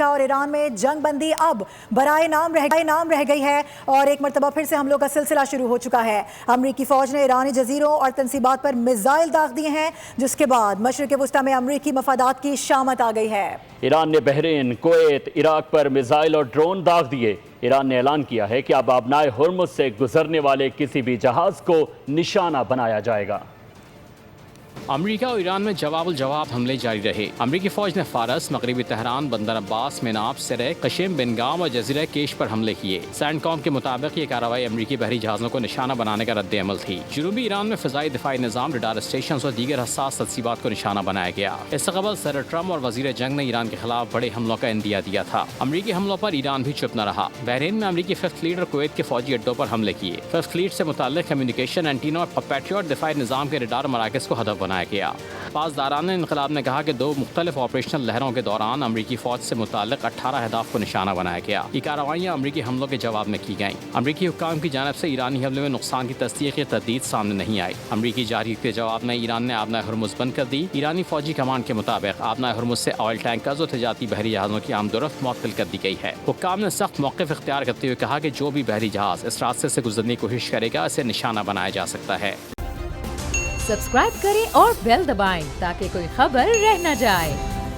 اور ایران میں جنگ بندی اب برائے نام رہ گئی ہے اور ایک مرتبہ پھر سے حملوں کا سلسلہ شروع ہو چکا ہے۔ امریکی فوج نے ایرانی جزیروں اور تنصیبات پر میزائل داغ دیے ہیں، جس کے بعد مشرق وسطیٰ میں امریکی مفادات کی شامت آ گئی ہے۔ ایران نے بحرین، کویت، عراق پر میزائل اور ڈرون داغ دیے۔ ایران نے اعلان کیا ہے کہ اب آبنائے ہرمز سے گزرنے والے کسی بھی جہاز کو نشانہ بنایا جائے گا۔ امریکہ اور ایران میں جواب الجواب حملے جاری رہے۔ امریکی فوج نے فارس، مغربی تہران، بندر عباس، میناب، سرے، قشم، بنگام اور جزیرہ کیش پر حملے کیے۔ سینڈ کام کے مطابق یہ کارروائی امریکی بحری جہازوں کو نشانہ بنانے کا رد عمل تھی۔ جنوبی ایران میں فضائی دفاعی نظام، ریڈار اسٹیشنز اور دیگر حساس تنصیبات کو نشانہ بنایا گیا۔ اس سے قبل صدر ٹرمپ اور وزیر جنگ نے ایران کے خلاف بڑے حملوں کا عندیہ دیا تھا۔ امریکی حملوں پر ایران بھی چپ نہ رہا۔ بحرین میں امریکی ففتھ فلیٹ اور کویت کے فوجی اڈوں پر حملے کیے۔ ففتھ فلیٹ سے متعلق کمیونیکیشن اینٹینوں اور پیٹریوٹ دفاعی نظام کے ریڈار مراکز کو ہدف بنایا گیا۔ پاسداران انقلاب نے کہا کہ دو مختلف آپریشنل لہروں کے دوران امریکی فوج سے متعلق 18 اہداف کو نشانہ بنایا گیا۔ یہ کارروائیاں امریکی حملوں کے جواب میں کی گئیں۔ امریکی حکام کی جانب سے ایرانی حملے میں نقصان کی تصدیق یا تردید سامنے نہیں آئی۔ امریکی جارحیت کے جواب میں ایران نے آبنائے ہرمز بند کر دی۔ ایرانی فوجی کمانڈ کے مطابق آبنائے ہرمز سے آئل ٹینکرز اور تجارتی بحری جہازوں کی آمد و رفت معطل کر دی گئی ہے۔ حکام نے سخت موقف اختیار کرتے ہوئے کہا کہ جو بھی بحری جہاز اس راستے سے گزرنے کی کوشش کرے گا اسے نشانہ بنایا جا سکتا ہے۔ سبسکرائب کریں اور بیل دبائیں تاکہ کوئی خبر رہ نہ جائے۔